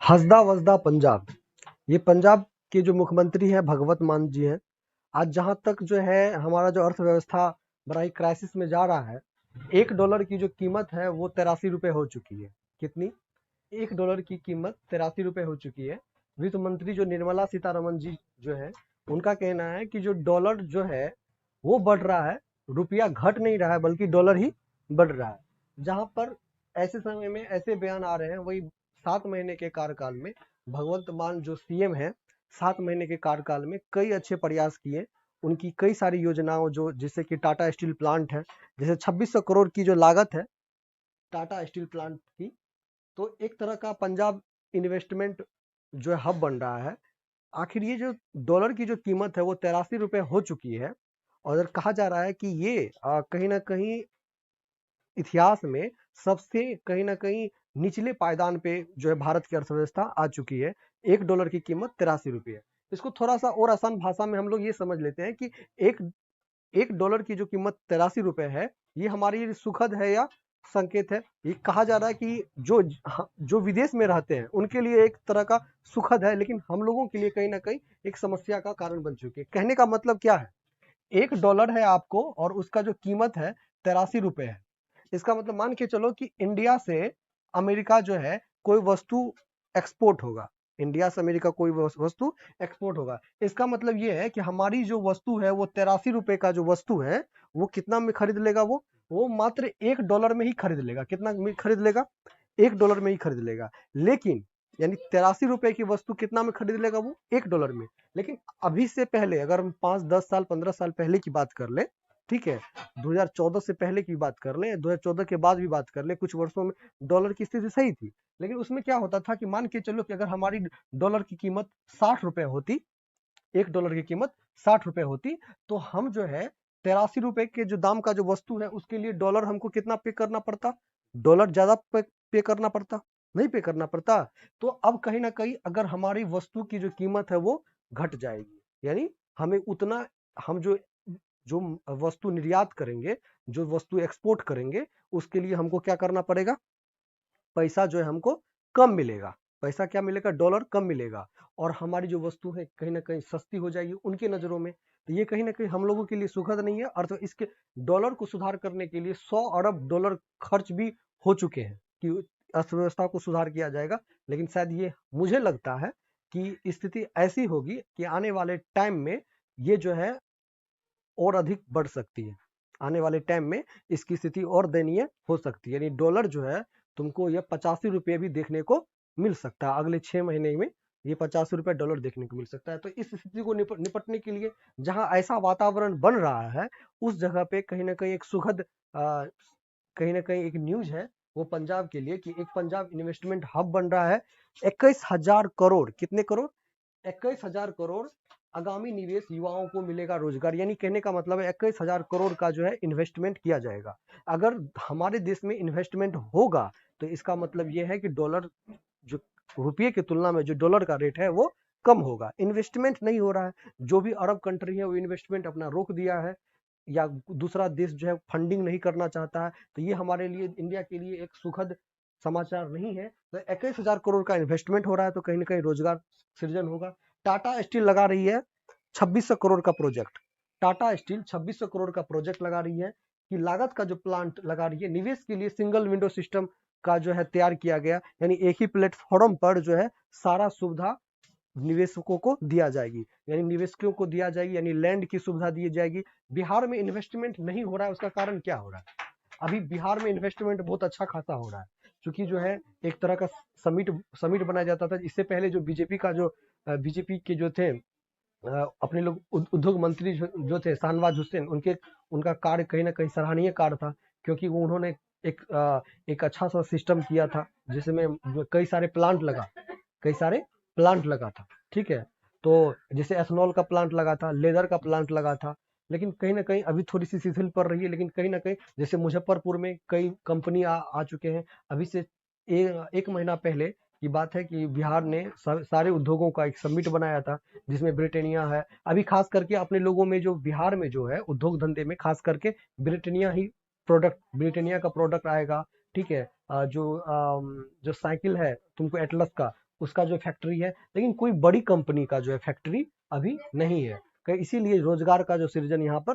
हसदा वसदा पंजाब। ये पंजाब के जो मुख्यमंत्री हैं भगवत मान जी हैं। आज जहां तक जो है हमारा जो अर्थव्यवस्था बड़ा ही क्राइसिस में जा रहा है। $1 की जो कीमत है वो 83 रुपए हो चुकी है। कितनी? $1 की कीमत 83 रुपए हो चुकी है। वित्त मंत्री जो निर्मला सीतारमन जी जो है, उनका कहना है कि जो डॉलर जो है वो बढ़ रहा है, रुपया घट नहीं रहा है बल्कि डॉलर ही बढ़ रहा है। जहां पर ऐसे समय में ऐसे बयान आ रहे हैं, वही 7 महीने के कार्यकाल में भगवंत मान जो सीएम है, 7 महीने के कार्यकाल में कई अच्छे प्रयास किए। उनकी कई सारी योजनाओं जो जैसे कि टाटा स्टील प्लांट है, जैसे 2600 करोड़ की जो लागत है टाटा स्टील प्लांट की, तो एक तरह का पंजाब इन्वेस्टमेंट जो है हब बन रहा है। आखिर ये जो डॉलर की जो कीमत है वो 83 रुपए हो चुकी है। और अगर कहा जा रहा है कि ये कहीं ना कहीं इतिहास में सबसे कहीं ना कहीं निचले पायदान पे जो है भारत की अर्थव्यवस्था आ चुकी है। $1 की कीमत 83 रुपये है। इसको थोड़ा सा और आसान भाषा में हम लोग ये समझ लेते हैं कि एक $1 की जो कीमत 83 रुपए है, ये हमारे लिए सुखद है या संकेत है? ये कहा जा रहा है कि जो विदेश में रहते हैं उनके लिए एक तरह का सुखद है, लेकिन हम लोगों के लिए कहीं ना कहीं एक समस्या का कारण बन चुकी है। कहने का मतलब क्या है? $1 है आपको और उसका जो कीमत है 83 रुपए है। इसका मतलब मान के चलो कि इंडिया से अमेरिका जो है कोई वस्तु एक्सपोर्ट होगा। इंडिया से अमेरिका कोई वस्तु एक्सपोर्ट होगा। इसका मतलब ये है कि हमारी जो वस्तु है वो 83 रुपए का जो वस्तु है वो कितना में खरीद लेगा? वो मात्र $1 में ही खरीद लेगा। कितना में खरीद लेगा? $1 में ही खरीद लेगा। लेकिन यानी 83 रुपए की वस्तु कितना में खरीद लेगा? वो $1 में। लेकिन अभी से पहले अगर हम 5, 10 साल 15 साल पहले की बात कर ले, ठीक है, 2014 से पहले की बात कर ले, 2014 के बाद भी बात कर ले, कुछ वर्षों में डॉलर की स्थिति सही थी। लेकिन उसमें क्या होता था कि मान के चलो कि अगर हमारी डॉलर की कीमत 60 रुपए होती, $1 की कीमत 60 रुपए होती, तो हम जो है 83 रुपए के जो दाम का जो वस्तु है उसके लिए डॉलर हमको कितना पे करना पड़ता? डॉलर ज्यादा पे करना पड़ता? नहीं पे करना पड़ता। तो अब कहीं ना कहीं अगर हमारी वस्तु की जो कीमत है वो घट जाएगी, यानी हमें उतना, हम जो जो वस्तु निर्यात करेंगे, जो वस्तु एक्सपोर्ट करेंगे, उसके लिए हमको क्या करना पड़ेगा? पैसा जो है हमको कम मिलेगा। पैसा क्या मिलेगा? डॉलर कम मिलेगा। और हमारी जो वस्तु है कहीं ना कहीं सस्ती हो जाएगी उनके नजरों में। तो ये कहीं ना कहीं हम लोगों के लिए सुखद नहीं है। और तो इसके डॉलर को सुधार करने के लिए $100 अरब खर्च भी हो चुके हैं कि अर्थव्यवस्था को सुधार किया जाएगा। लेकिन शायद ये मुझे लगता है कि स्थिति ऐसी होगी कि आने वाले टाइम में ये जो है और अधिक बढ़ सकती है। आने वाले टाइम में इसकी स्थिति और दयनीय हो सकती है। यानी डॉलर जो है तुमको यह 85 रुपये भी देखने को मिल सकता है। अगले 6 महीने में ये 85 रुपये डॉलर देखने को मिल सकता है। तो इस स्थिति को निपटने के लिए जहां ऐसा वातावरण बन रहा है, उस जगह पे कहीं ना कहीं एक सुखद कहीं ना कहीं एक न्यूज है वो पंजाब के लिए कि एक पंजाब इन्वेस्टमेंट हब बन रहा है। 21,000 करोड़, कितने करोड़? 21,000 करोड़ आगामी निवेश युवाओं को मिलेगा रोजगार। यानी कहने का मतलब है 21,000 करोड़ का जो है इन्वेस्टमेंट किया जाएगा। अगर हमारे देश में इन्वेस्टमेंट होगा तो इसका मतलब यह है कि डॉलर, जो रुपये की तुलना में जो डॉलर का रेट है वो कम होगा। इन्वेस्टमेंट नहीं हो रहा है। जो भी अरब कंट्री है वो इन्वेस्टमेंट अपना रोक दिया है, या दूसरा देश जो है फंडिंग नहीं करना चाहता है। तो ये हमारे लिए, इंडिया के लिए एक सुखद समाचार नहीं है। तो 21,000 करोड़ का इन्वेस्टमेंट हो रहा है तो कहीं ना कहीं रोजगार सृजन होगा। टाटा स्टील लगा रही है 2600 करोड़ का प्रोजेक्ट। टाटा स्टील 2600 करोड़ का प्रोजेक्ट लगा रही है कि लागत का जो प्लांट लगा रही है निवेश के लिए सिंगल विंडो सिस्टम का जो है तैयार किया गया। यानी एक ही प्लेटफॉर्म पर जो है सारा सुविधा निवेशकों को दिया जाएगी, यानी निवेशकों को दिया जाएगी, यानी लैंड की सुविधा दी जाएगी। बिहार में इन्वेस्टमेंट नहीं हो रहा है, उसका कारण क्या हो रहा है? अभी बिहार में इन्वेस्टमेंट बहुत अच्छा खासा हो रहा है, क्योंकि जो है एक तरह का समिट समिट बनाया जाता था। इससे पहले जो बीजेपी का जो बीजेपी के जो थे अपने लोग उद्योग मंत्री जो थे शाहनवाज हुसैन, उनका कार्य कहीं ना कहीं सराहनीय कार्य था, क्योंकि वो उन्होंने एक अच्छा सा सिस्टम किया था जिसमें कई सारे प्लांट लगा था। ठीक है, तो जैसे एथेनॉल का प्लांट लगा था, लेदर का प्लांट लगा था। लेकिन कहीं ना कहीं अभी थोड़ी सी शिथिल पड़ रही है। लेकिन कहीं ना कहीं जैसे मुजफ्फरपुर में कई कंपनी आ चुके हैं। अभी से एक महीना पहले की बात है कि बिहार ने सारे उद्योगों का एक समिट बनाया था जिसमें ब्रिटानिया है। अभी खास करके अपने लोगों में जो बिहार में जो है उद्योग धंधे में खास करके ब्रिटानिया का प्रोडक्ट आएगा। ठीक है, जो साइकिल है तुमको एटलस का, उसका जो फैक्ट्री है, लेकिन कोई बड़ी कंपनी का जो है फैक्ट्री अभी नहीं है। इसीलिए रोजगार का जो सृजन यहाँ पर